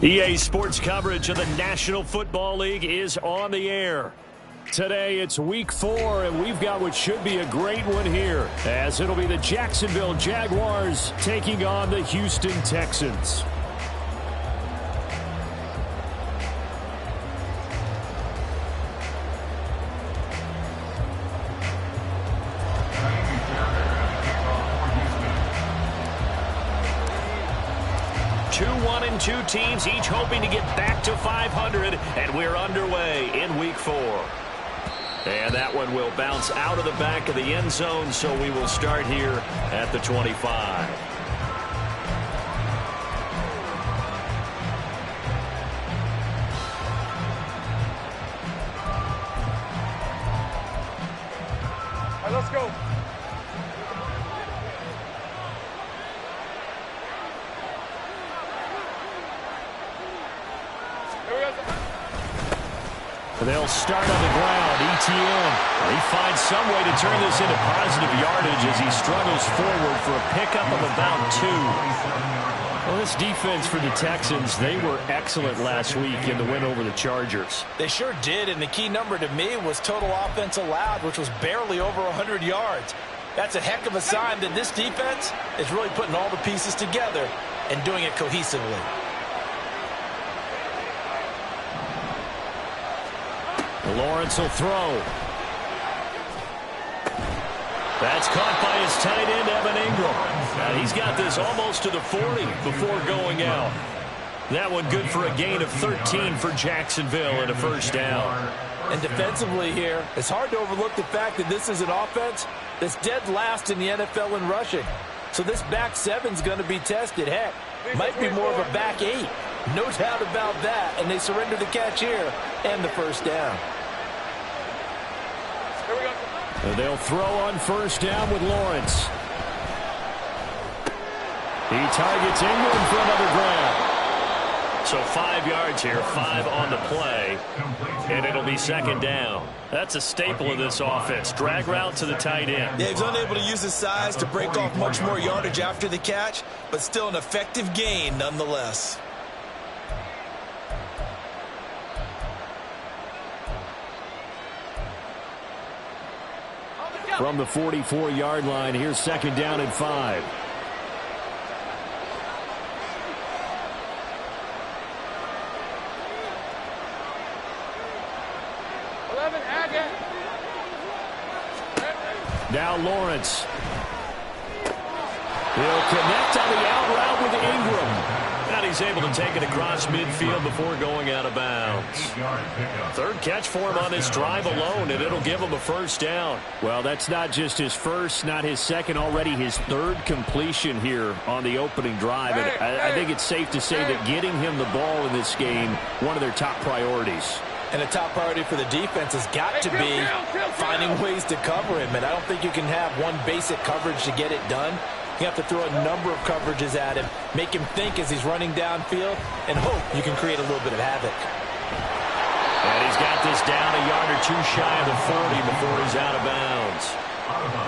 EA Sports coverage of the National Football League is on the air. Today it's week 4, and we've got what should be a great one here, as it'll be the Jacksonville Jaguars taking on the Houston Texans. Two teams each hoping to get back to 500, and we're underway in week 4. And that one will bounce out of the back of the end zone, so we will start here at the 25. All right, let's go. They'll start on the ground. ETN. He finds some way to turn this into positive yardage as he struggles forward for a pickup of about 2. Well, this defense for the Texans, they were excellent last week in the win over the Chargers. They sure did, and the key number to me was total offense allowed, which was barely over 100 yards. That's a heck of a sign that this defense is really putting all the pieces together and doing it cohesively. Lawrence will throw. That's caught by his tight end, Evan Ingram. He's got this almost to the 40 before going out. That one good for a gain of 13 for Jacksonville and a first down. And defensively here, it's hard to overlook the fact that this is an offense that's dead last in the NFL in rushing. So this back 7's going to be tested. Heck, might be more of a back 8. No doubt about that. And they surrender the catch here and the first down. They'll throw on first down with Lawrence. He targets Ingram for another grab. So 5 yards here, 5 on the play, and it'll be second down. That's a staple of this offense. Drag route to the tight end. Yeah, he's unable to use his size to break off much more yardage after the catch, but still an effective gain nonetheless. From the 44-yard line, here's second down and 5. Now Lawrence. He'll connect on the out route with Ingram. And he's able to take it across midfield before going out of bounds. Third catch for him on this drive alone, and it'll give him a first down. Well, that's not just his first, not his second, already his third completion here on the opening drive. And I think it's safe to say that getting him the ball in this game, one of their top priorities. And a top priority for the defense has got to be finding ways to cover him. And I don't think you can have one basic coverage to get it done. You have to throw a number of coverages at him, make him think as he's running downfield, and hope you can create a little bit of havoc. And he's got this down a yard or 2 shy of the 40 before he's out of bounds.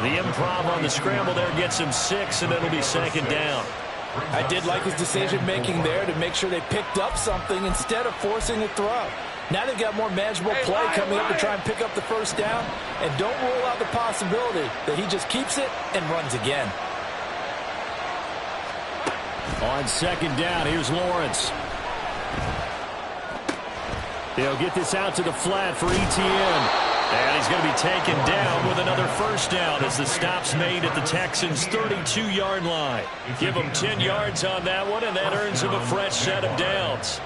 The improv on the scramble there gets him 6, and it'll be second down. I did like his decision-making there to make sure they picked up something instead of forcing a throw. Now they've got more manageable play coming up to try and pick up the first down, and don't rule out the possibility that he just keeps it and runs again. On second down, here's Lawrence. They'll get this out to the flat for ETN. And he's going to be taken down with another first down as the stop's made at the Texans' 32-yard line. Give him 10 yards on that one, and that earns him a fresh set of downs.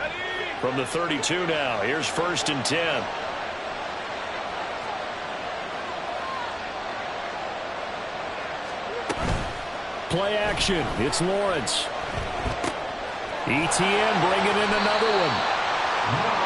From the 32 now, here's first and 10. Play action. It's Lawrence. ETN bringing in another one.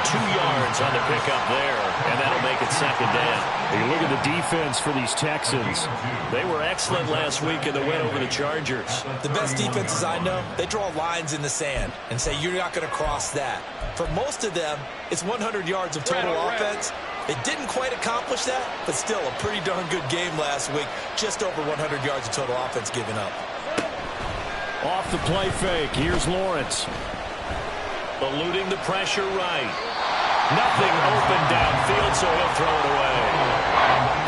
2 yards on the pickup there, and that'll make it second down. You look at the defense for these Texans. They were excellent last week in the win over the Chargers. The best defenses I know, they draw lines in the sand and say you're not going to cross that. For most of them, it's 100 yards of total offense. They didn't quite accomplish that, but still a pretty darn good game last week. Just over 100 yards of total offense given up. Off the play fake, here's Lawrence. eluding the pressure right. Nothing open downfield, so he'll throw it away.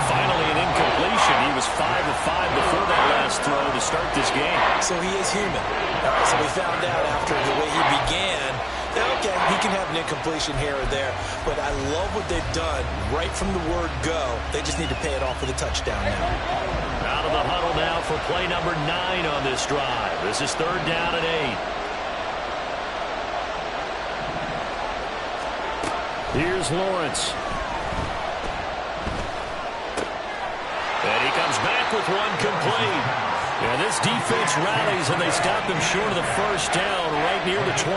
Finally, an incompletion. He was 5 of 5 before that last throw to start this game. So he is human. All right, so we found out after the way he began, okay, he can have an incompletion here or there, but I love what they've done right from the word go. They just need to pay it off with a touchdown now. Out of the huddle now for play number 9 on this drive. This is 3rd down and 8. Here's Lawrence. And he comes back with one complete. And this defense rallies, and they stop them short of the first down right near the 24.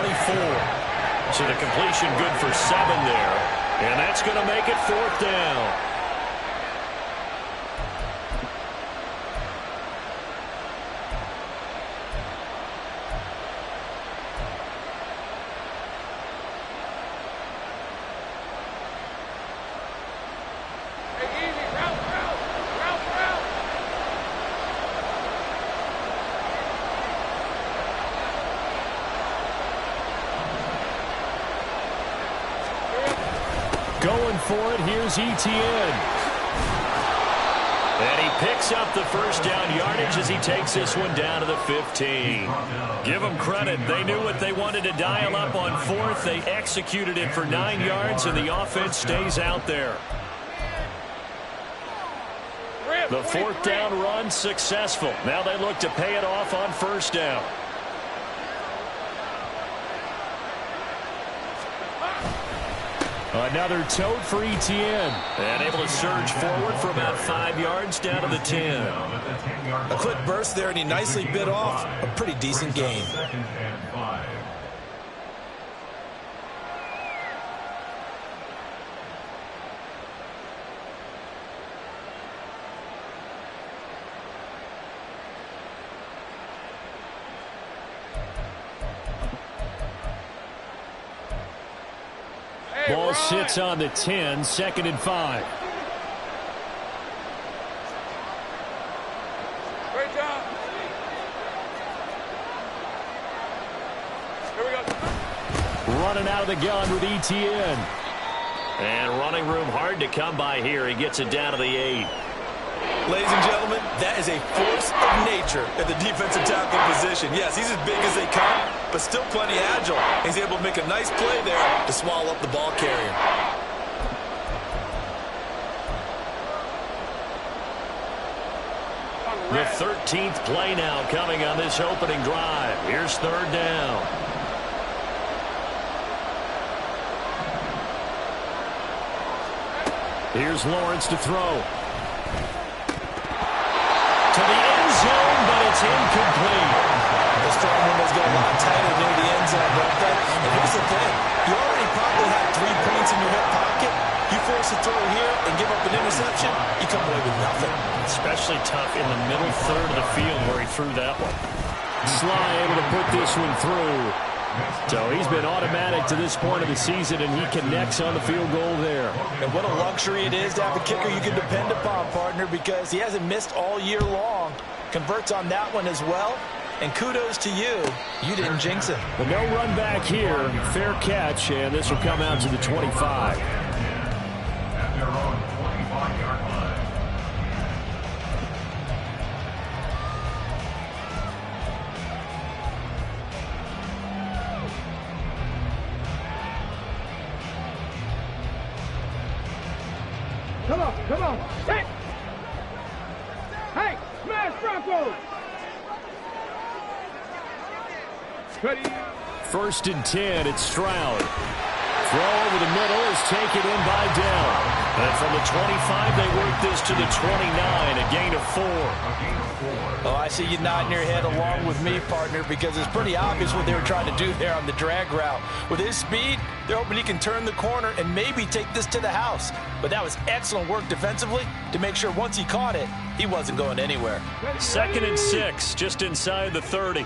So the completion good for 7 there. And that's going to make it 4th down. Going for it, here's Etienne. And he picks up the first down yardage as he takes this one down to the 15. Give them credit. They knew what they wanted to dial up on 4th. They executed it for 9 yards, and the offense stays out there. The 4th down run successful. Now they look to pay it off on 1st down. Another tote for Etienne. And able to surge forward for about 5 yards down to the 10. A quick burst there, and he nicely bit off a pretty decent gain. Ball sits on the 10, 2nd and 5. Great job. Here we go. Running out of the gun with Etienne. And running room hard to come by here. He gets it down to the 8. Ladies and gentlemen, that is a force of nature at the defensive tackle position. Yes, he's as big as they come, but still plenty agile. He's able to make a nice play there to swallow up the ball carrier. The 13th play now coming on this opening drive. Here's 3rd down. Here's Lawrence to throw. To the end zone, but it's incomplete. The strong windows get a lot tighter near the end zone, don't they? And here's the thing. You already probably have 3 points in your hip pocket. You force a throw here and give up an interception, you come away with nothing. Especially tough in the middle third of the field where he threw that one. Sly able to put this one through. So he's been automatic to this point of the season, and he connects on the field goal there. And what a luxury it is to have a kicker you can depend upon, partner, because he hasn't missed all year long. Converts on that one as well. And kudos to you. You didn't jinx it. But no run back here. Fair catch, and this will come out to the 25. Come on, come on. Hey! Hey, smash Broncos! Ready? 1st and 10, it's Stroud. Throw over the middle is taken in by Dell. And from the 25, they work this to the 29, a gain of 4. Oh, I see you nodding your head along with me, partner, because it's pretty obvious what they were trying to do there on the drag route. With his speed, they're hoping he can turn the corner and maybe take this to the house. But that was excellent work defensively to make sure once he caught it, he wasn't going anywhere. 2nd and 6, just inside the 30.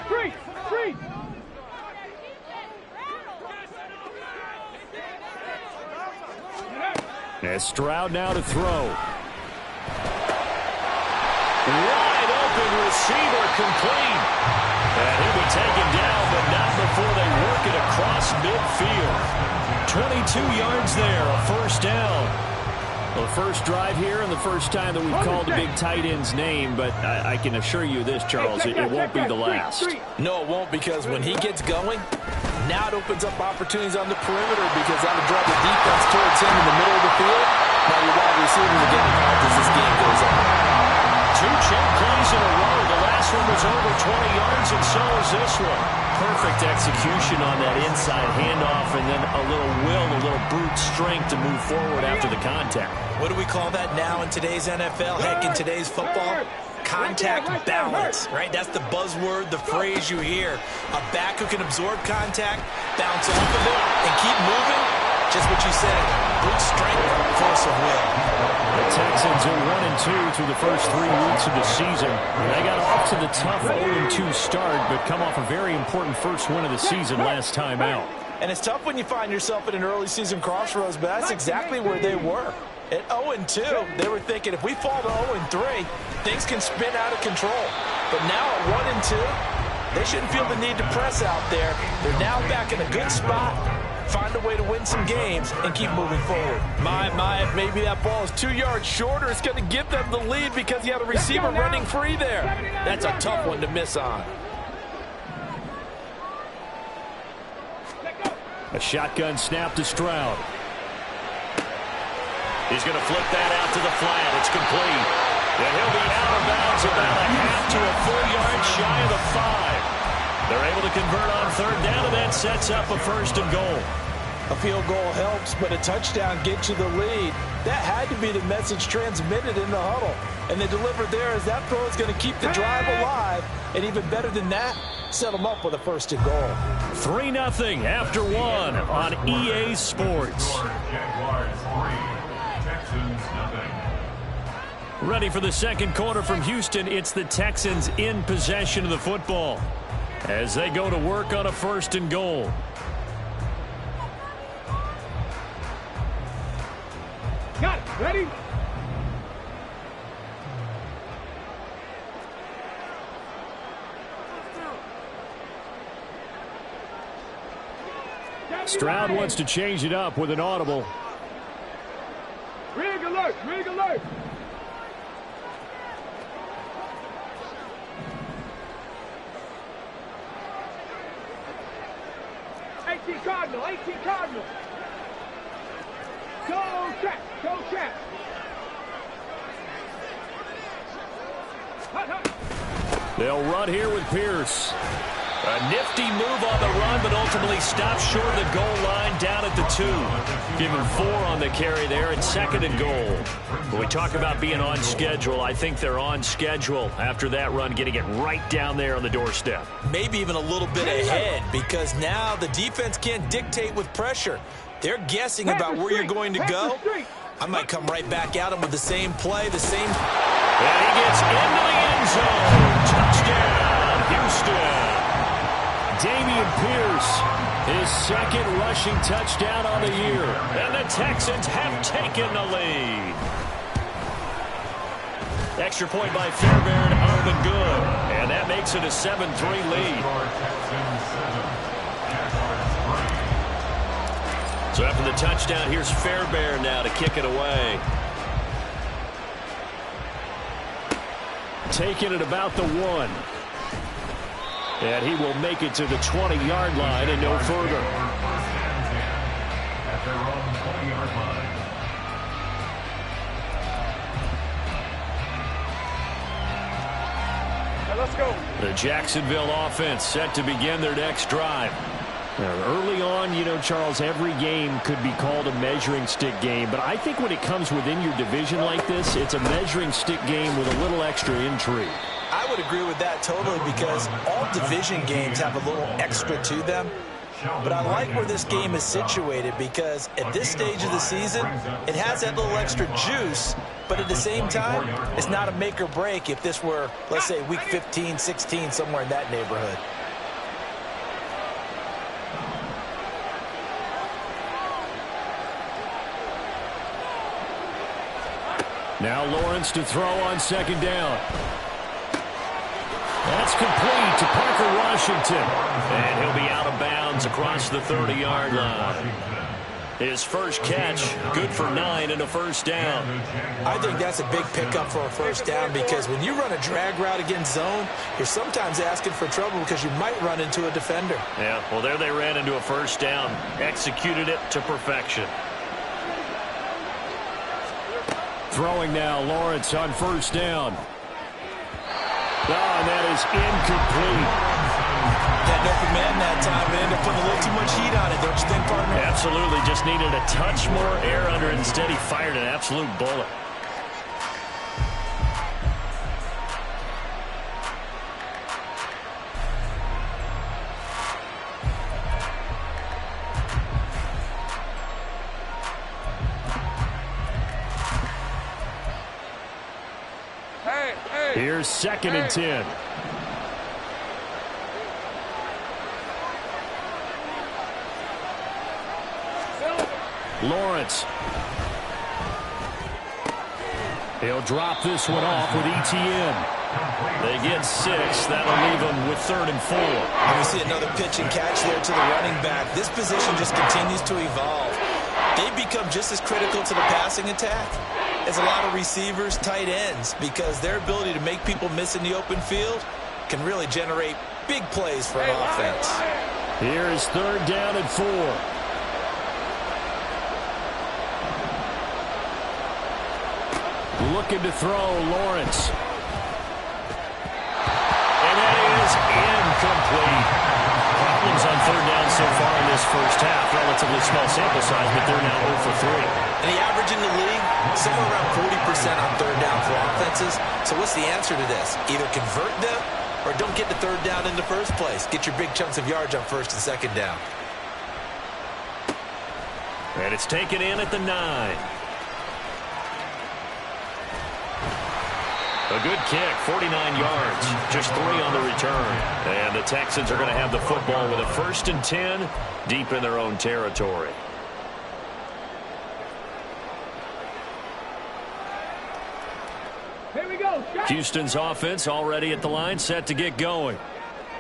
Three! As Stroud now to throw. Wide open receiver complete. And he would take him down, but not before they work it across midfield. 22 yards there, a first down. Well, the first drive here and the first time that we've called a big tight end's name, but I can assure you this, Charles, it won't be the last. No, it won't, because when he gets going, now it opens up opportunities on the perimeter because that'll draw the defense towards him in the middle of the field. Now your wide receivers are getting involved as this game goes on. 2 check plays in a row. The last one was over 20 yards, and so is this one. Perfect execution on that inside handoff, and then a little will, a little brute strength to move forward after the contact. What do we call that now in today's NFL? Heck, in today's football? Contact balance, right? That's the buzzword, the phrase you hear. A back who can absorb contact, bounce off of it, and keep moving. Just what you said, brute strength, force of will. The Texans are 1-2 through the first 3 weeks of the season. They got off to the tough 0-2 start, but come off a very important first win of the season last time out. And it's tough when you find yourself at an early season crossroads, but that's exactly where they were. At 0-2, they were thinking if we fall to 0-3, things can spin out of control. But now at 1-2, they shouldn't feel the need to press out there. They're now back in a good spot. Find a way to win some games and keep moving forward. My, if maybe that ball is 2 yards shorter, it's going to give them the lead because you had a receiver running free there. That's a tough one to miss on. A shotgun snap to Stroud. He's going to flip that out to the flat. It's complete. And he'll be out of bounds about a half to a full yard shy of the 5. They're able to convert on third down, and that sets up a first and goal. A field goal helps, but a touchdown gets you the lead. That had to be the message transmitted in the huddle. And they delivered there as that throw is going to keep the drive alive. And even better than that, set them up with a first and goal. 3-0 after 1 on EA Sports. Ready for the second quarter from Houston. It's the Texans in possession of the football as they go to work on a first and goal. Got it. Ready? Stroud wants to change it up with an audible. Rig alert. Rig alert. Cardinal, 18 Cardinal. Go track, go track. Hut, hut. They'll run here with Pierce. A nifty move on the run, but ultimately stops short of the goal line down at the 2. Give him 4 on the carry there and second and goal. When we talk about being on schedule, I think they're on schedule after that run, getting it right down there on the doorstep. Maybe even a little bit ahead because now the defense can't dictate with pressure. They're guessing about where you're going to go. I might come right back at him with the same play, the same. And he gets into the end zone. Touchdown, Houston. Damian Pierce, his second rushing touchdown on the year. And the Texans have taken the lead. Extra point by Fairbairn up and good. And that makes it a 7-3 lead. So after the touchdown, here's Fairbairn now to kick it away. Taking it about the 1. And he will make it to the 20-yard line and no further. At their own 20-yard line. Let's go. The Jacksonville offense set to begin their next drive. Now, early on, you know, Charles, every game could be called a measuring stick game. But I think when it comes within your division like this, it's a measuring stick game with a little extra intrigue. I would agree with that totally because all division games have a little extra to them. But I like where this game is situated because at this stage of the season, it has that little extra juice. But at the same time, it's not a make or break if this were, let's say, week 15, 16, somewhere in that neighborhood. Now Lawrence to throw on second down. That's complete to Parker Washington. And he'll be out of bounds across the 30-yard line. His first catch, good for 9 and a first down. I think that's a big pickup for a first down because when you run a drag route against zone, you're sometimes asking for trouble because you might run into a defender. Yeah, well, there they ran into a first down. Executed it to perfection. Throwing now, Lawrence on first down. Oh, and that is incomplete. Had no command that time, and ended up putting a little too much heat on it, don't you think, partner? Absolutely, just needed a touch more air under it. Instead, he fired an absolute bullet. Here's 2nd and 10. Lawrence. He'll drop this one off with ETN. They get 6. That'll leave them with 3rd and 4. And we see another pitch and catch there to the running back. This position just continues to evolve. They become just as critical to the passing attack as a lot of receivers, tight ends, because their ability to make people miss in the open field can really generate big plays for an offense. Here is 3rd down and 4. Looking to throw, Lawrence. And that is incomplete. Problems on 3rd down so far in this first half. Relatively small sample size, but they're now 0 for 3. And the average in the league, somewhere around 40% on 3rd down for offenses. So what's the answer to this? Either convert them or don't get the 3rd down in the first place. Get your big chunks of yards on 1st and 2nd down. And it's taken in at the 9. A good kick, 49 yards, just 3 on the return. And the Texans are going to have the football with a 1st and 10 deep in their own territory. Here we go. Houston's offense already at the line, set to get going.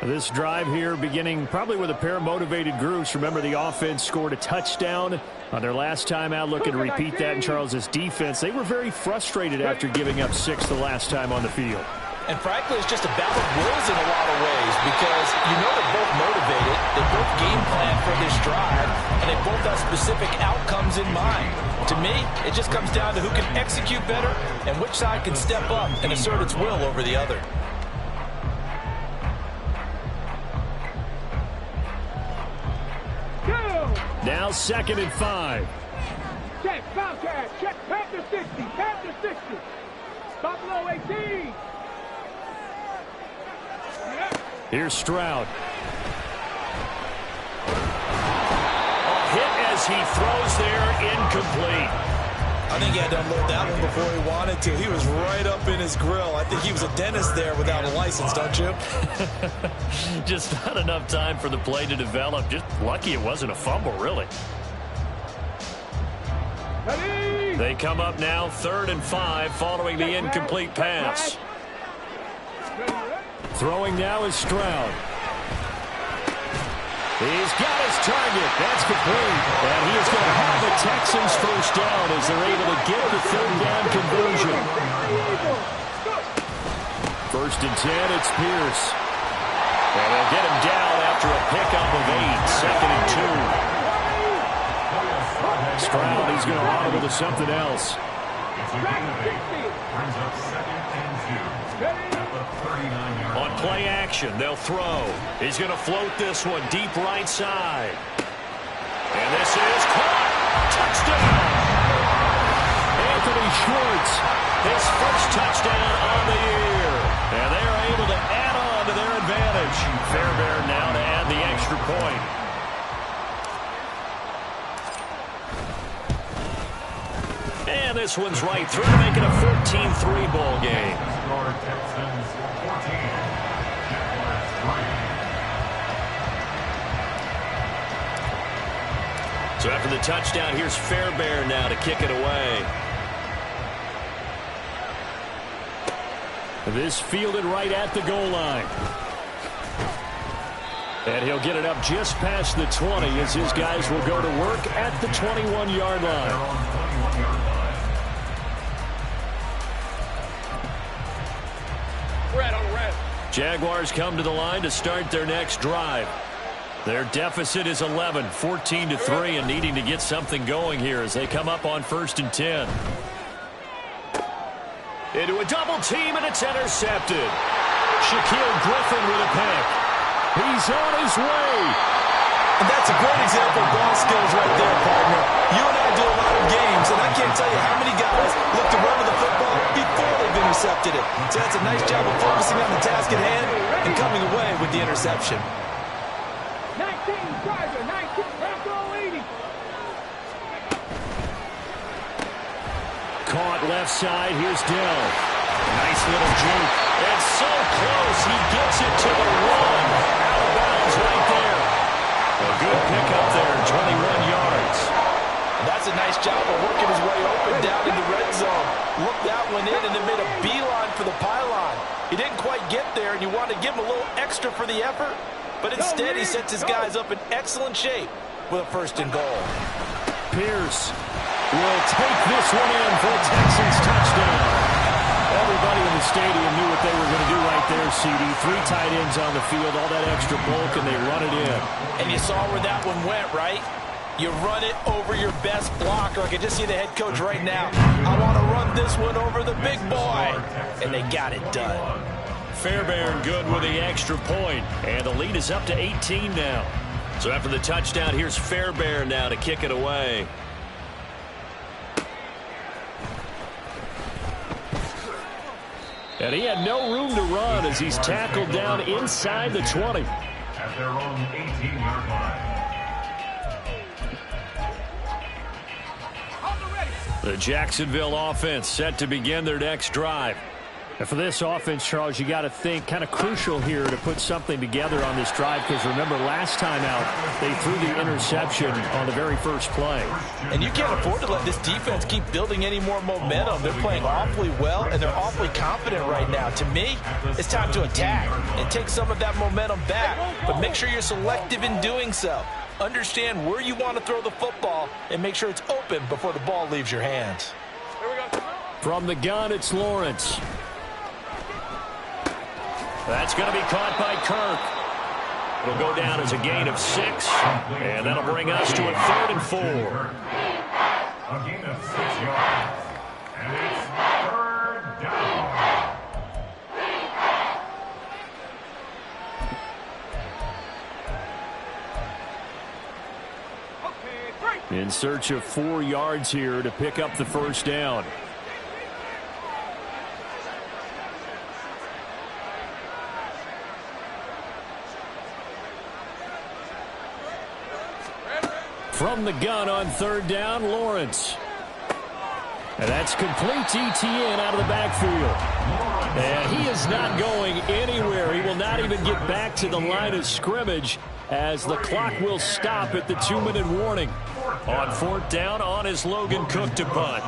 This drive here beginning probably with a pair of motivated groups. Remember, the offense scored a touchdown on their last time out. Looking to repeat that in Charles's defense. They were very frustrated after giving up 6 the last time on the field. And frankly, it's just a battle of wills in a lot of ways because you know they're both motivated, they both game plan for this drive, and they both have specific outcomes in mind. To me, it just comes down to who can execute better and which side can step up and assert its will over the other. Now 2nd and 5. Check, foul tag, check, Panther 60, Panther 60. Buffalo 18. Here's Stroud. A hit as he throws there, incomplete. I think he had to unload that one before he wanted to. He was right up in his grill. I think he was a dentist there without a license, don't you? Just not enough time for the play to develop. Just lucky it wasn't a fumble, really. Ready? They come up now 3rd and 5 following the incomplete pass. Throwing now is Stroud. He's got his target. That's complete. And he is going to have the Texans first down as they're able to get the 3rd down conversion. 1st and 10, it's Pierce. And they'll get him down after a pickup of 8. 2nd and 2. Stroud, he's going to audible to something else. On play action, they'll throw. He's going to float this one deep right side. And this is caught. Touchdown! Anthony Schwartz. His first touchdown on the year. And they are able to add on to their advantage. Fairbairn now to add the extra point. And this one's right through, to make it a 14-3 ball game. So after the touchdown, here's Fairbairn now to kick it away. This fielded right at the goal line. And he'll get it up just past the 20 as his guys will go to work at the 21-yard line. Jaguars come to the line to start their next drive. Their deficit is 11, 14-3, and needing to get something going here as they come up on 1st and 10. Into a double team, and it's intercepted. Shaquille Griffin with a pick. He's on his way. And that's a great example of ball skills right there, partner. You and I do a lot of games, and I can't tell you how many guys look to run to the football before they've intercepted it. So that's a nice job of focusing on the task at hand and coming away with the interception. 19, driver, 19, Bronco 80. Caught left side. Here's Dell. Nice little juke. And so close. He gets it to the one. Out of bounds right there. A good pickup there, 21 yards. That's a nice job of working his way open down in the red zone. Looked that one in and then made a beeline for the pylon. He didn't quite get there, and you want to give him a little extra for the effort. But instead, he sets his guys up in excellent shape with a 1st and goal. Pierce will take this one in for a Texans touchdown. Everybody in the stadium knew what they were going to do right there, CD. 3 tight ends on the field, all that extra bulk, and they run it in. And you saw where that one went, right? You run it over your best blocker. I can just see the head coach right now. I want to run this one over the big boy. And they got it done. Fairbairn good with the extra point. And the lead is up to 18 now. So after the touchdown, here's Fairbairn now to kick it away. And he had no room to run as he's tackled down inside the 20. At their own 18-yard line. The Jacksonville offense set to begin their next drive. And for this offense, Charles, you got to think kind of crucial here to put something together on this drive, because remember last time out they threw the interception on the very first play. And you can't afford to let this defense keep building any more momentum. They're playing awfully well, and they're awfully confident right now. To me, it's time to attack and take some of that momentum back, but make sure you're selective in doing so. Understand where you want to throw the football and make sure it's open before the ball leaves your hands. From the gun, it's Lawrence. That's going to be caught by Kirk. It'll go down as a gain of 6, and that'll bring us to a 3rd and 4. A gain of 6 yards. And it's 3rd down. In search of 4 yards here to pick up the 1st down. From the gun on 3rd down, Lawrence. And that's complete ETN out of the backfield. And he is not going anywhere. He will not even get back to the line of scrimmage as the clock will stop at the 2-minute warning. On 4th down, on is Logan Cook to punt.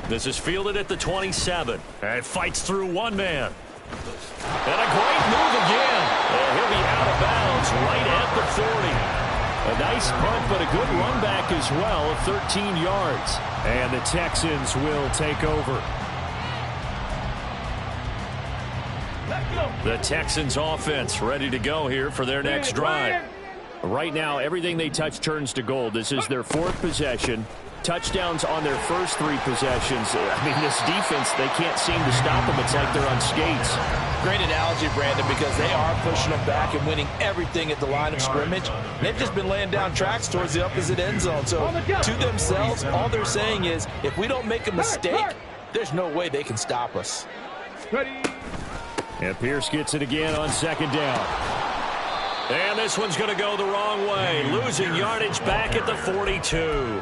This is fielded at the 27. And fights through one man. And a great move again. And he'll be out of bounds right at the 40. A nice punt, but a good run back as well of 13 yards. And the Texans will take over. The Texans offense ready to go here for their next drive. Right now, everything they touch turns to gold. This is their 4th possession. Touchdowns on their first 3 possessions. I mean, this defense, they can't seem to stop them. It's like they're on skates. Great analogy, Brandon, because they are pushing them back and winning everything at the line of scrimmage. They've just been laying down tracks towards the opposite end zone. So to themselves, all they're saying is, if we don't make a mistake, there's no way they can stop us. And Pierce gets it again on 2nd down. And this one's going to go the wrong way. Losing yardage back at the 42.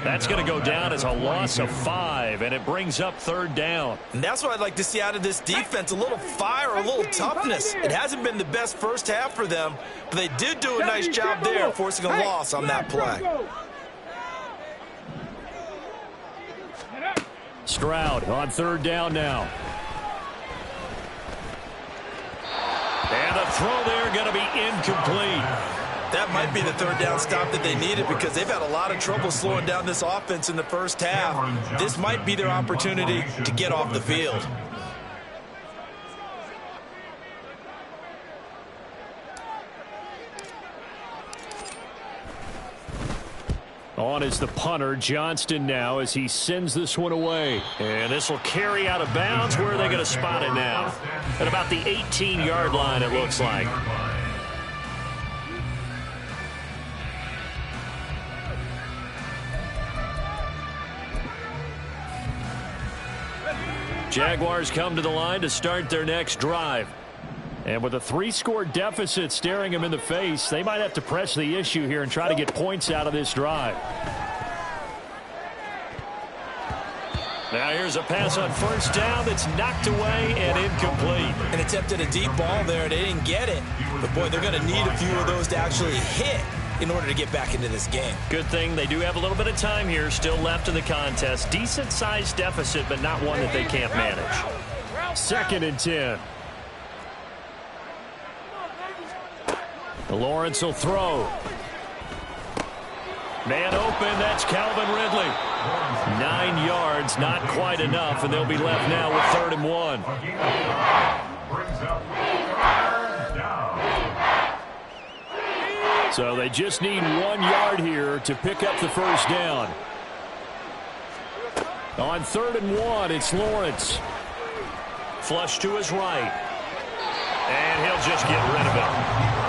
That's going to go down as a loss of 5, and it brings up 3rd down. And that's what I'd like to see out of this defense, a little fire, a little toughness. It hasn't been the best first half for them, but they did do a nice job there forcing a loss on that play. Stroud on third down now. And a throw there going to be incomplete. That might be the third down stop that they needed because they've had a lot of trouble slowing down this offense in the first half. This might be their opportunity to get off the field. On is the punter, Johnston now, as he sends this one away. And this will carry out of bounds. Where are they going to spot it now? At about the 18-yard line, it looks like. Jaguars come to the line to start their next drive. And with a 3-score deficit staring them in the face, they might have to press the issue here and try to get points out of this drive. Now here's a pass on first down that's knocked away and incomplete. An attempt at a deep ball there. They didn't get it. But, boy, they're going to need a few of those to actually hit in order to get back into this game. Good thing they do have a little bit of time here still left in the contest. Decent-sized deficit, but not one that they can't manage. 2nd and 10. Lawrence will throw. Man open, that's Calvin Ridley. 9 yards, not quite enough, and they'll be left now with 3rd and 1. So they just need 1 yard here to pick up the first down. On 3rd and 1, it's Lawrence. Flush to his right. And he'll just get rid of it.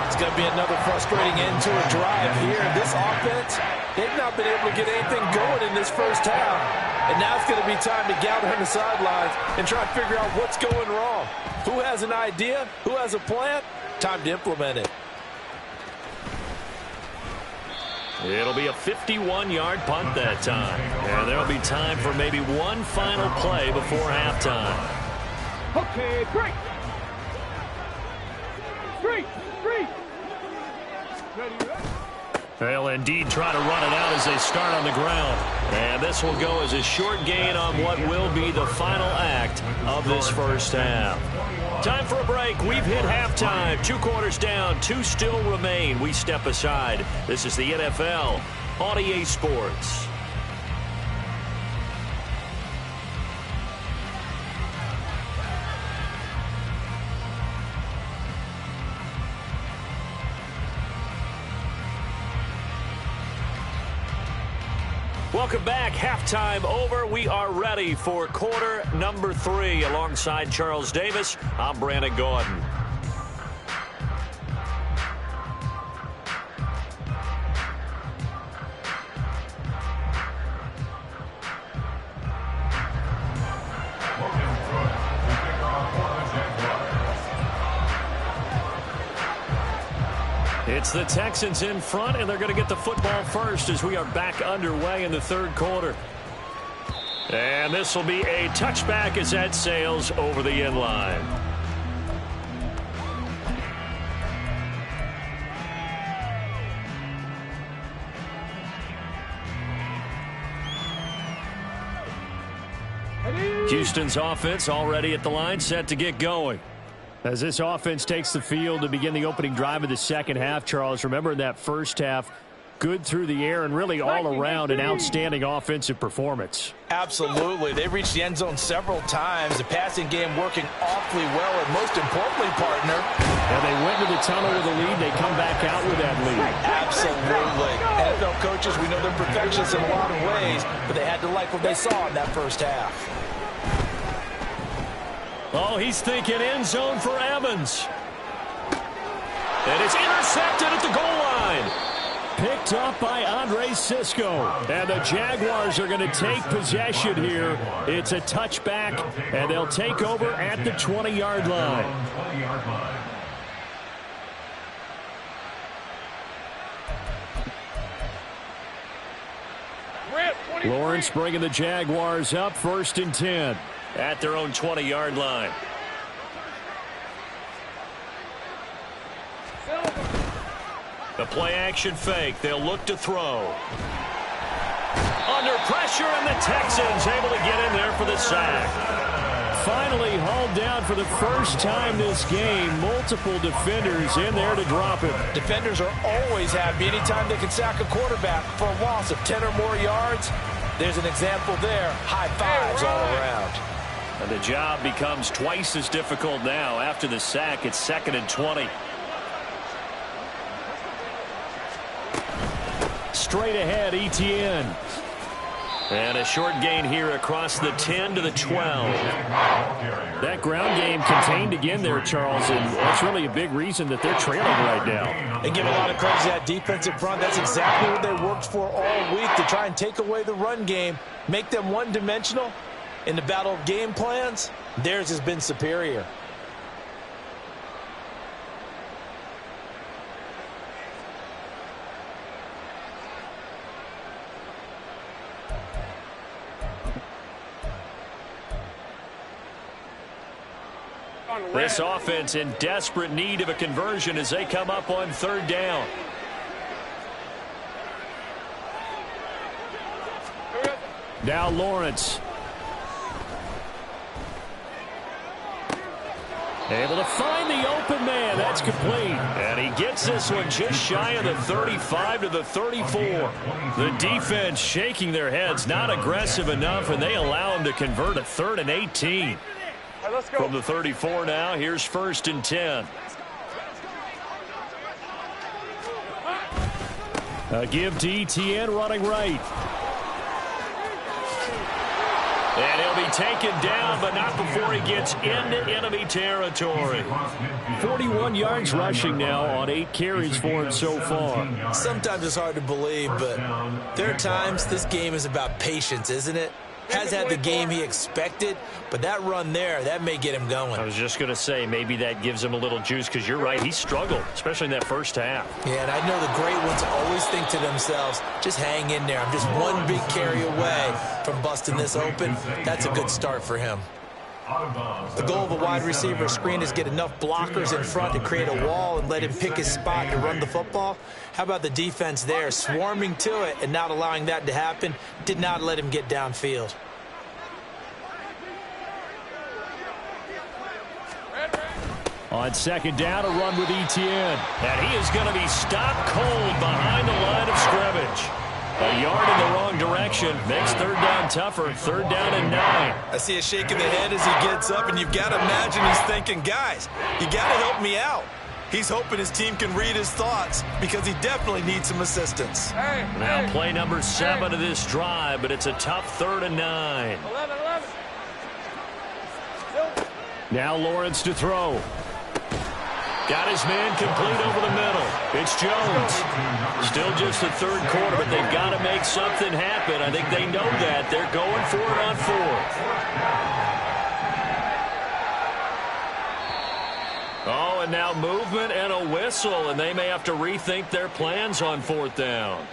It's going to be another frustrating end to a drive here. This offense, they've not been able to get anything going in this first half. And now it's going to be time to gather on the sidelines and try to figure out what's going wrong. Who has an idea? Who has a plan? Time to implement it. It'll be a 51-yard punt that time. And there'll be time for maybe one final play before halftime. Okay, break. Street. They'll indeed try to run it out as they start on the ground. And this will go as a short gain on what will be the final act of this first half. Time for a break. We've hit halftime. 2 quarters down. 2 still remain. We step aside. This is the NFL on EA Sports. Welcome back. Halftime over. We are ready for quarter number 3. Alongside Charles Davis, I'm Brandon Gordon. It's the Texans in front, and they're going to get the football first as we are back underway in the 3rd quarter. And this will be a touchback as that sails over the end line. Houston's offense already at the line, set to get going. As this offense takes the field to begin the opening drive of the second half, Charles, remember in that first half, good through the air and really all around an outstanding offensive performance. Absolutely. They reached the end zone several times. The passing game working awfully well, and most importantly, partner. And they went to the tunnel with a lead. They come back out with that lead. Absolutely. NFL coaches, we know they're perfectionists in a lot of ways, but they had to like what they saw in that first half. Oh, he's thinking end zone for Evans. And it's intercepted at the goal line. Picked up by Andre Sisco. And the Jaguars are going to take possession here. It's a touchback, and they'll take over at the 20-yard line. Lawrence bringing the Jaguars up 1st and 10. At their own 20-yard line. The play action fake. They'll look to throw. Under pressure. pressure, and the Texans able to get in there for the sack. Finally hauled down for the first time this game. Multiple defenders in there to drop him. Defenders are always happy anytime they can sack a quarterback for a loss of 10 or more yards. There's an example there. High fives all around. And the job becomes twice as difficult now. After the sack, it's 2nd and 20. Straight ahead, Etienne. And a short gain here across the 10 to the 12. That ground game contained again there, Charles, and that's really a big reason that they're trailing right now. They give a lot of credit to that defensive front. That's exactly what they worked for all week, to try and take away the run game, make them one-dimensional. In the battle of game plans, theirs has been superior. This offense in desperate need of a conversion as they come up on 3rd down. Now Lawrence. Able to find the open man. That's complete. And he gets this one just shy of the 35 to the 34. The defense shaking their heads, not aggressive enough, and they allow him to convert a 3rd and 18. From the 34 now, here's 1st and 10. A give to Etienne running right. And he'll be taken down, but not before he gets into enemy territory. 41 yards rushing now on 8 carries for him so far. Sometimes it's hard to believe, but there are times this game is about patience, isn't it? Has had the game he expected, but that run there, that may get him going. I was just going to say, maybe that gives him a little juice, because you're right, he struggled, especially in that first half. Yeah, and I know the great ones always think to themselves, just hang in there. I'm just one big carry away from busting this open. That's a good start for him. The goal of a wide receiver screen is get enough blockers in front to create a wall and let him pick his spot to run the football. How about the defense there, swarming to it and not allowing that to happen? Did not let him get downfield. On 2nd down, a run with Etienne. And he is going to be stopped cold behind the line of scrimmage. A yard in the wrong direction makes 3rd down tougher. 3rd down and 9. I see a shake of the head as he gets up, and you've got to imagine he's thinking, guys, you got to help me out. He's hoping his team can read his thoughts because he definitely needs some assistance. Now play number 7 of this drive, but it's a tough 3rd and 9. 11. Now Lawrence to throw. Got his man complete over the middle. It's Jones. Still just the 3rd quarter, but they've got to make something happen. I think they know that. They're going for it on 4th. Oh, and now movement and a whistle, and they may have to rethink their plans on 4th down.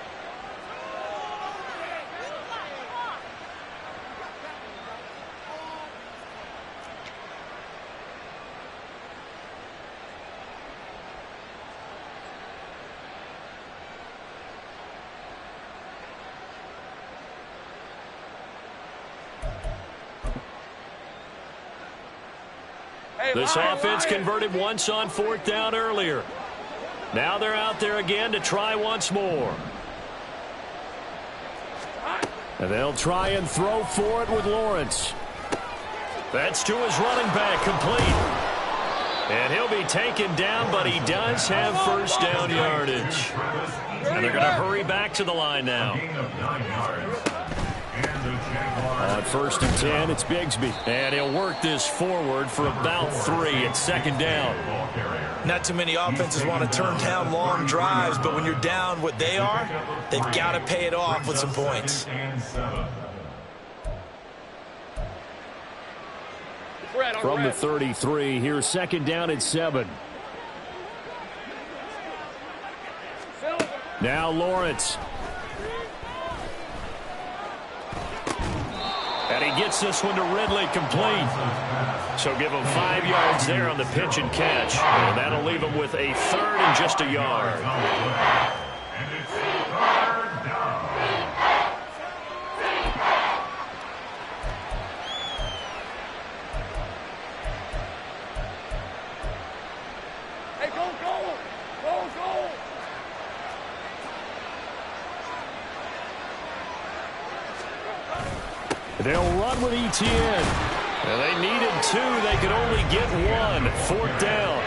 This offense converted once on 4th down earlier. Now they're out there again to try once more. And they'll try and throw for it with Lawrence. That's to his running back, complete. And he'll be taken down, but he does have 1st down yardage. And they're going to hurry back to the line now. On 1st and 10, it's Bigsby. And he'll work this forward for about 3. It's 2nd down. Not too many offenses want to turn down long drives, but when you're down what they are, they've got to pay it off with some points. From the 33, here's 2nd down and 7. Now Lawrence. And he gets this one to Ridley, complete. So give him 5 yards there on the pitch and catch. And that'll leave him with a 3rd and just a yard. They'll run with ETN. And they needed 2. They could only get 1. 4th down.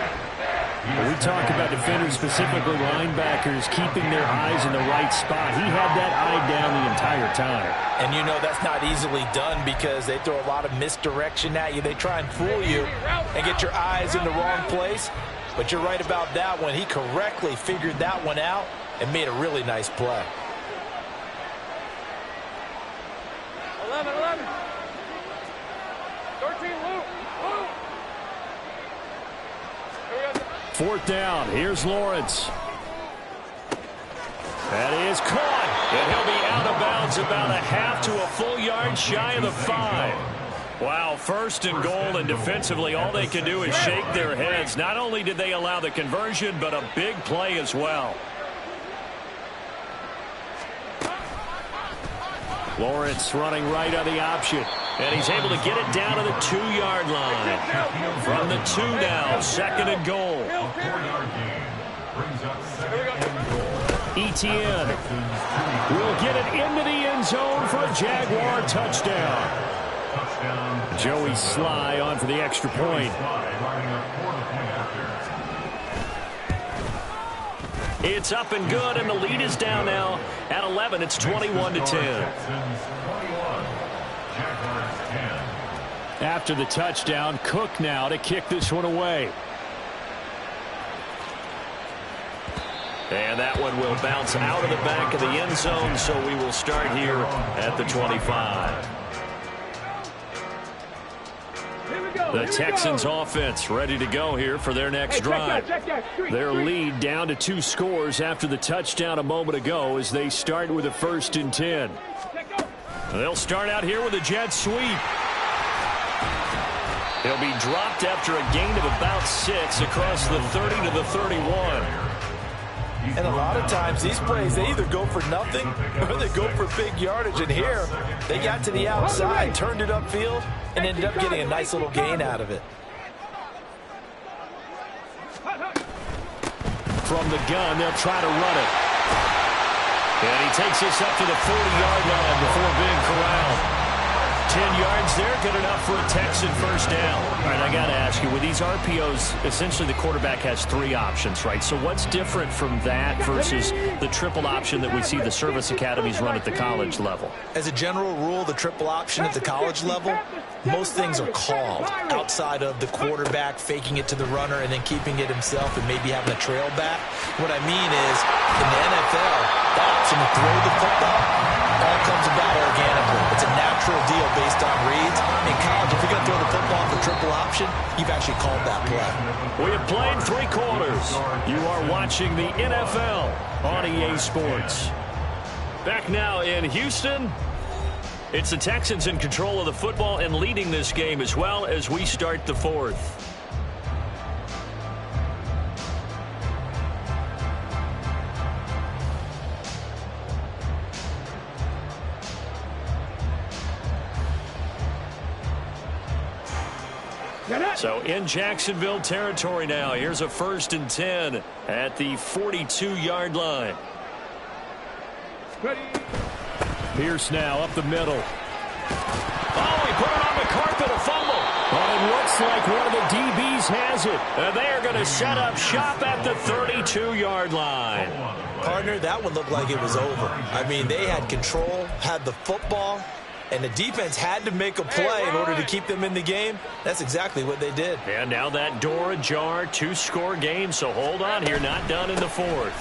When we talk about defenders, specifically linebackers, keeping their eyes in the right spot. He had that eye down the entire time. And you know that's not easily done because they throw a lot of misdirection at you. They try and fool you and get your eyes in the wrong place. But you're right about that one. He correctly figured that one out and made a really nice play. 11, 11. 13, Luke. 4th down. Here's Lawrence. That is caught. And he'll be out of bounds about a half to a full yard shy of the 5. Wow, 1st and goal, and defensively all they can do is shake their heads. Not only did they allow the conversion, but a big play as well. Lawrence running right on the option. And he's able to get it down to the 2-yard line. From the 2 now, 2nd and goal. ETN will get it into the end zone for a Jaguar touchdown. Joey Sly on for the extra point. It's up and good, and the lead is down now at 11. It's 21-10. After the touchdown, Cook now to kick this one away. And that one will bounce out of the back of the end zone, so we will start here at the 25. The Texans offense ready to go here for their next drive. Their lead down to 2 scores after the touchdown a moment ago as they start with a 1st and 10. They'll start out here with a jet sweep. He'll be dropped after a gain of about 6 across the 30 to the 31. And a lot of times these plays, they either go for nothing or they go for big yardage. And here, they got to the outside, turned it upfield, and ended up getting a nice little gain out of it. From the gun, they'll try to run it. And he takes this up to the 40-yard line before being corralled. 10 yards there, good enough for a Texan 1st down. All right, I got to ask you, with these RPOs, essentially the quarterback has 3 options, right? So what's different from that versus the triple option that we see the service academies run at the college level? As a general rule, the triple option at the college level, most things are called outside of the quarterback faking it to the runner and then keeping it himself and maybe having a trail back. What I mean is, in the NFL, the option to throw the football all comes about organically. It's a natural deal based on reads. In college, if you're going to throw the football for triple option, you've actually called that play. We have played 3 quarters. You are watching the NFL on EA Sports. Back now in Houston. It's the Texans in control of the football and leading this game as well as we start the 4th. So in Jacksonville territory now. Here's a 1st and 10 at the 42-yard line. Pierce now up the middle. Oh, he put it on the carpet, a fumble. But it looks like one of the DBs has it. And they are going to set up shop at the 32-yard line. Partner, that one looked like it was over. I mean, they had control, had the football, and the defense had to make a play in order to keep them in the game. That's exactly what they did. And now that door ajar, 2-score game, so hold on here, not done in the 4th.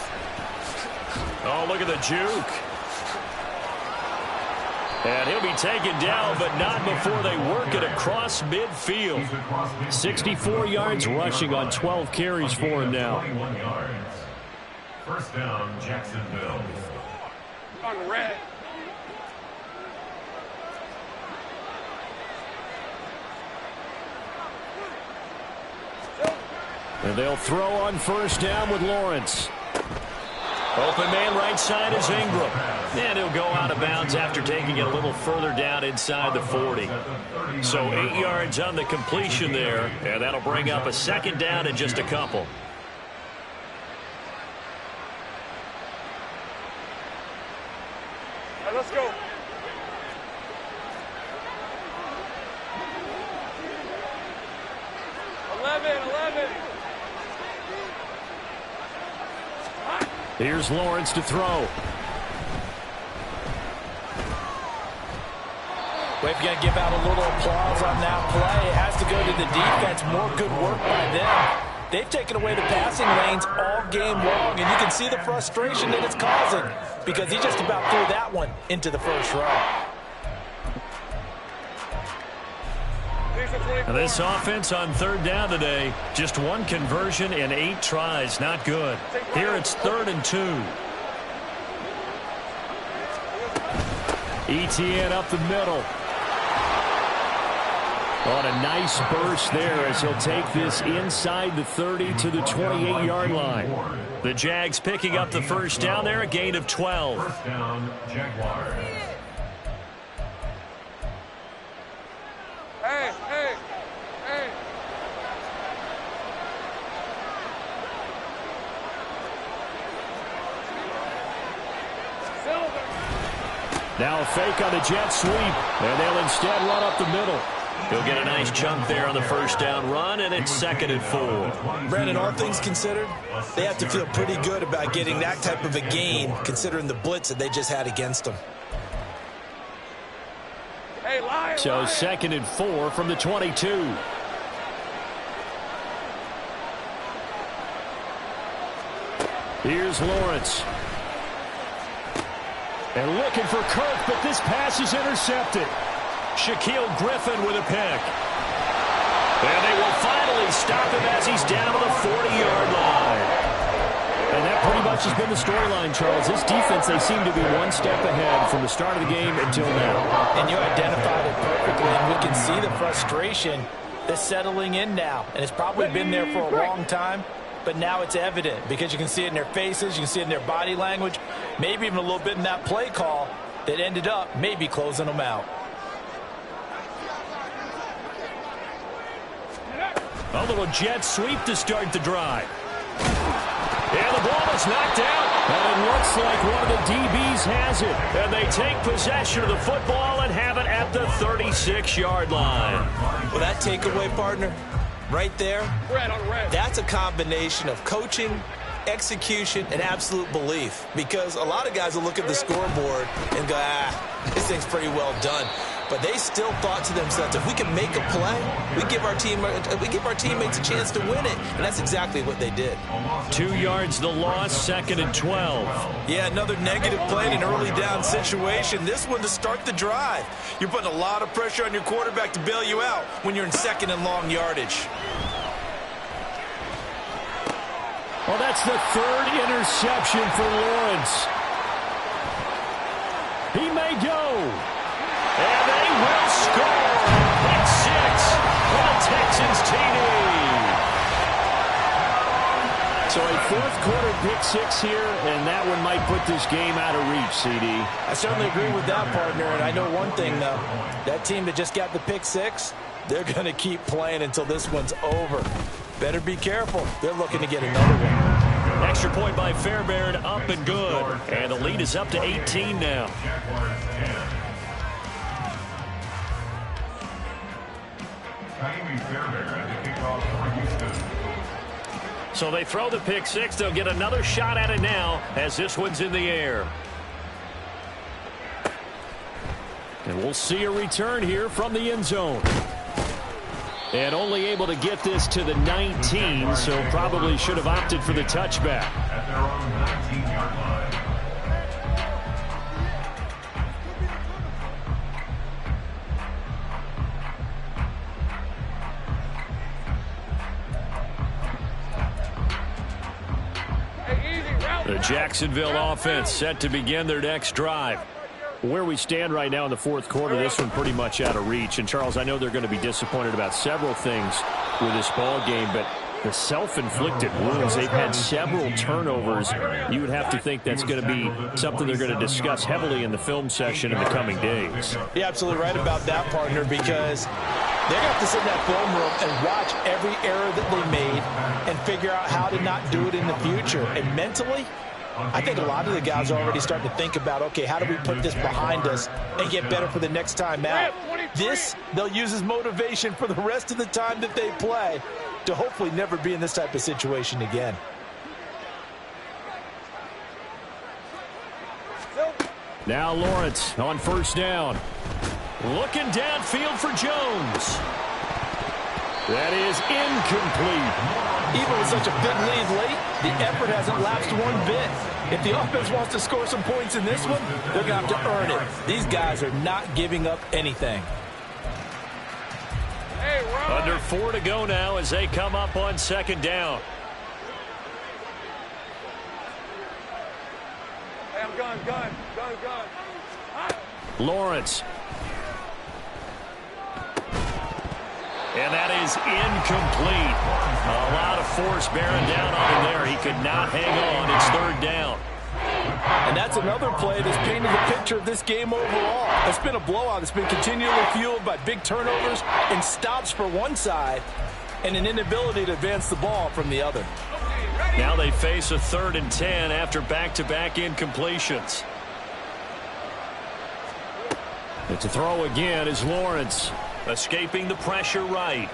Oh, look at the juke. And he'll be taken down, but not before they work it across midfield. 64 yards rushing on 12 carries for him now. 1st down, Jacksonville. On red. And they'll throw on 1st down with Lawrence. Open man right side is Ingram. And he'll go out of bounds after taking it a little further down inside the 40. So 8 yards on the completion there. And that'll bring up a 2nd down and just a couple. Let's go. Here's Lawrence to throw. Well, if you're going to give out a little applause on that play, it has to go to the defense. More good work by them. They've taken away the passing lanes all game long, and you can see the frustration that it's causing because he just about threw that one into the first row. This offense on third down today, just one conversion in 8 tries. Not good. Here it's 3rd and 2. ETN up the middle. On a nice burst there as he'll take this inside the 30 to the 28-yard line. The Jags picking up the first down there, a gain of 12. First down, Jaguars. Hey. Now a fake on the jet sweep, and they'll instead run up the middle. He'll get a nice chunk there on the first down run, and it's 2nd and 4. Brandon, all things considered, they have to feel pretty good about getting that type of a gain considering the blitz that they just had against them. Hey, Lion. So 2nd and 4 from the 22. Here's Lawrence. And looking for Kirk, but this pass is intercepted. Shaquille Griffin with a pick. And they will finally stop him as he's down to the 40-yard line. And that pretty much has been the storyline, Charles. This defense, they seem to be one step ahead from the start of the game until now. And you identified it perfectly, and we can see the frustration that's settling in now. And it's probably been there for a long time, but now it's evident because you can see it in their faces, you can see it in their body language, maybe even a little bit in that play call that ended up maybe closing them out. A little jet sweep to start the drive. And the ball is knocked out. And it looks like one of the DBs has it. And they take possession of the football and have it at the 36-yard line. Well, that takeaway, partner, right there, that's a combination of coaching, execution, and absolute belief. Because a lot of guys will look at the scoreboard and go, this thing's pretty well done. But they still thought to themselves, if we can make a play, we give our teammates a chance to win it. And that's exactly what they did. 2 yards the loss, 2nd and 12. Yeah, another negative play in an early down situation. This one to start the drive. You're putting a lot of pressure on your quarterback to bail you out when you're in 2nd and long yardage. Well, that's the 3rd interception for Lawrence. He may go. And they will score. Pick 6 for the Texans TD. So a 4th quarter pick 6 here, and that one might put this game out of reach, CD. I certainly agree with that, partner. And I know one thing, though. That team that just got the pick 6, they're going to keep playing until this one's over. Better be careful. They're looking to get another one. Extra point by Fairbairn, up and good. And the lead is up to 18 now. So they throw the pick 6. They'll get another shot at it now as this one's in the air. And we'll see a return here from the end zone. And only able to get this to the 19, so probably should have opted for the touchback. At their own 19-yard line. The Jacksonville offense set to begin their next drive. Where we stand right now in the 4th quarter, this one pretty much out of reach. And, Charles, I know they're going to be disappointed about several things with this ball game, but the self-inflicted wounds, they've had several turnovers. You would have to think that's going to be something they're going to discuss heavily in the film session in the coming days. You're absolutely right about that, partner, because they're going to have to sit in that film room and watch every error that they made and figure out how to not do it in the future. And mentally, I think a lot of the guys are already starting to think about, okay, how do we put this behind us and get better for the next time out? This, they'll use as motivation for the rest of the time that they play. to hopefully never be in this type of situation again. Now Lawrence on first down. Looking downfield for Jones. That is incomplete. Even with such a big lead late, the effort hasn't lapsed one bit. If the offense wants to score some points in this one, they're going to have to earn it. These guys are not giving up anything. Under 4 to go now as they come up on second down. Hey, I'm gun. Lawrence. And that is incomplete. A lot of force bearing down on him there. He could not hang on. It's third down. And that's another play that's painted the picture of this game overall. It's been a blowout. It's been continually fueled by big turnovers and stops for one side and an inability to advance the ball from the other. Now they face a 3rd and 10 after back-to-back incompletions. And to throw again is Lawrence. Escaping the pressure right.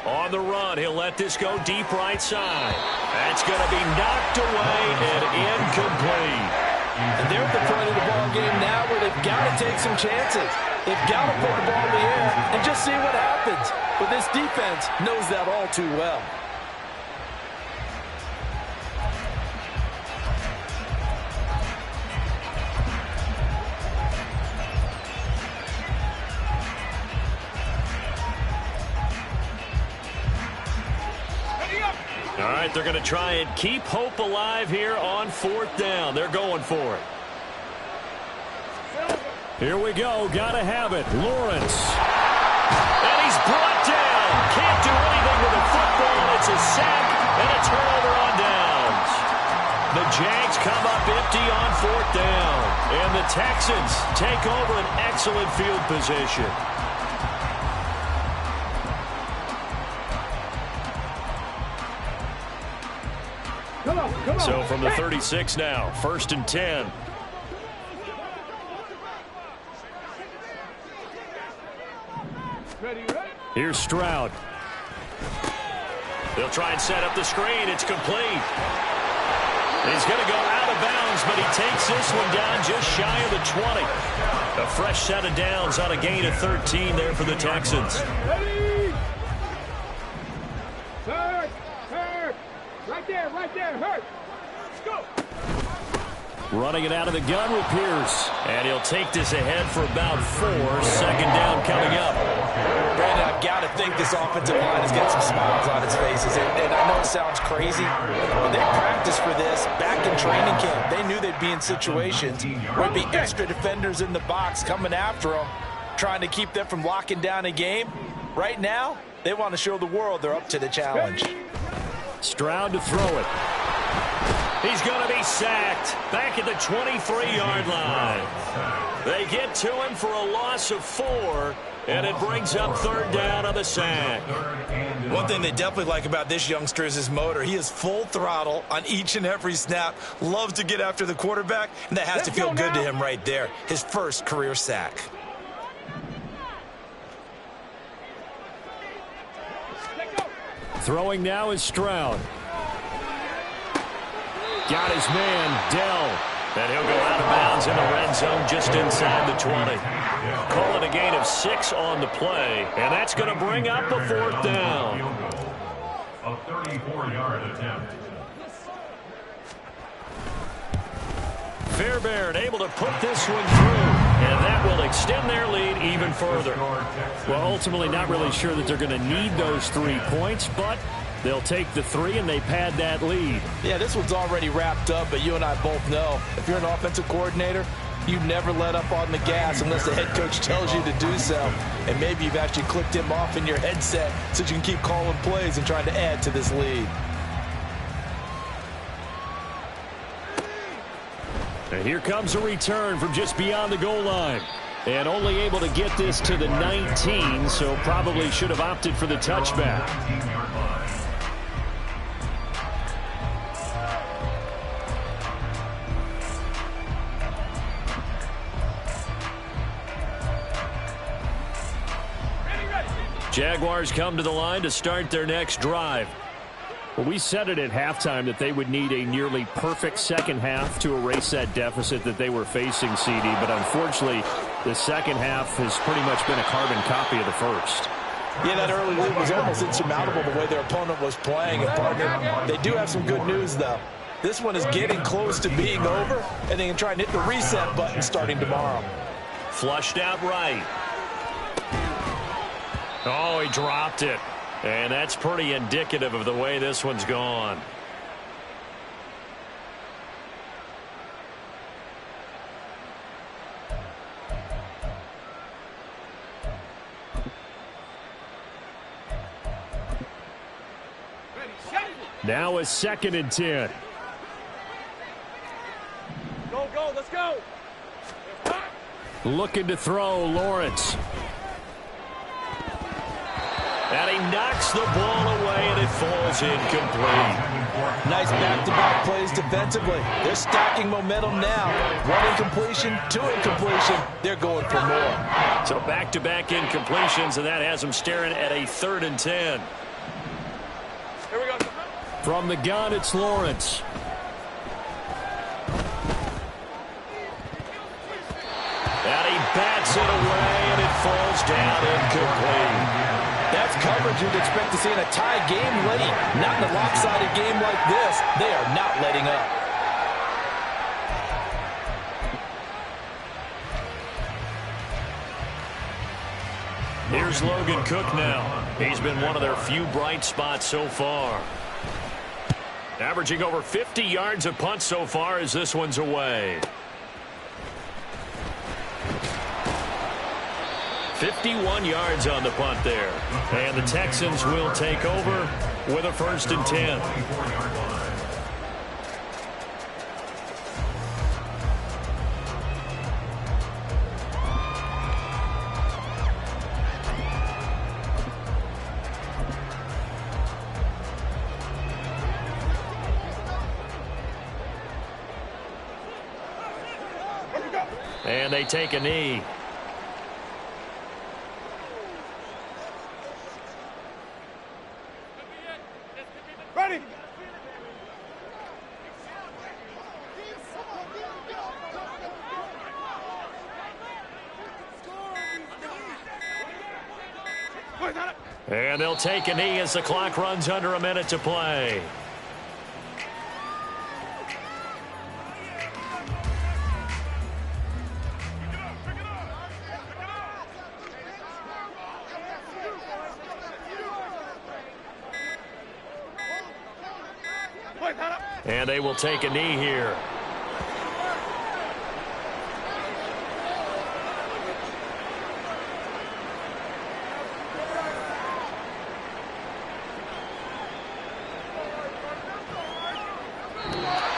On the run, he'll let this go deep right side. That's going to be knocked away and incomplete. And they're at the point of the ball game now where they've got to take some chances. They've got to put the ball in the air and just see what happens. But this defense knows that all too well. All right, they're going to try and keep hope alive here on 4th down. They're going for it. Here we go. Got to have it. Lawrence. And he's brought down. Can't do anything with the football. It's a sack and a turnover on downs. The Jags come up empty on 4th down. And the Texans take over an excellent field position. Come on. So from the 36 now, 1st and 10. Ready. Here's Stroud. They'll try and set up the screen. It's complete. He's going to go out of bounds, but he takes this one down just shy of the 20. A fresh set of downs on a gain of 13 there for the Texans. Ready. Hurt. Right there. Hurt. Let's go. Running it out of the gun with Pierce. And he'll take this ahead for about 4. 2nd down coming up. Brandon, I've got to think this offensive line has got some smiles on its faces. And I know it sounds crazy, but they practiced for this back in training camp. They knew they'd be in situations where there'd be extra defenders in the box coming after them, trying to keep them from locking down a game. Right now, they want to show the world they're up to the challenge. Stroud to throw it. He's going to be sacked back at the 23-yard line. They get to him for a loss of 4, and it brings up 3rd down on the sack. One thing they definitely like about this youngster is his motor. He is full throttle on each and every snap, loves to get after the quarterback, and that has to feel good to him right there. His first career sack. Throwing now is Stroud. Got his man, Dell. And he'll go out of bounds in the red zone just inside the 20. Call it a gain of 6 on the play, and that's going to bring up a 4th down. A 34-yard attempt. Fairbairn able to put this one through, and that will extend their lead even further. Well, ultimately not really sure that they're going to need those 3 points, but they'll take the 3 and they pad that lead. Yeah, this one's already wrapped up, but you and I both know if you're an offensive coordinator, you never let up on the gas unless the head coach tells you to do so. And maybe you've actually clicked him off in your headset so you can keep calling plays and trying to add to this lead. And here comes a return from just beyond the goal line. And only able to get this to the 19, so probably should have opted for the touchback. Jaguars come to the line to start their next drive. Well, we said it at halftime that they would need a nearly perfect second half to erase that deficit that they were facing, CD. But unfortunately, the second half has pretty much been a carbon copy of the first. Yeah, that early lead was almost insurmountable the way their opponent was playing. And partner, they do have some good news, though. This one is getting close to being over, and they can try and hit the reset button starting tomorrow. Flushed out right. Oh, he dropped it. And that's pretty indicative of the way this one's gone. Now a 2nd and 10. Go, let's go. Looking to throw, Lawrence. And he knocks the ball away, and it falls incomplete. Nice back-to-back plays defensively. They're stacking momentum now. 1 incompletion, 2 incompletion. They're going for more. So back-to-back incompletions, and that has them staring at a 3rd and 10. Here we go. From the gun, it's Lawrence. And he bats it away, and it falls down incomplete. That's coverage you'd expect to see in a tie game late. Not in a lopsided game like this. They are not letting up. Here's Logan Cook now. He's been one of their few bright spots so far. Averaging over 50 yards a punt so far as this one's away. 51 yards on the punt there. And the Texans will take over with a 1st and 10. And they take a knee. Ready. And they'll take a knee as the clock runs under a minute to play. And they will take a knee here.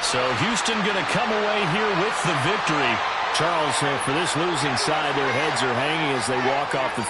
So Houston going to come away here with the victory. Charles, for this losing side, their heads are hanging as they walk off the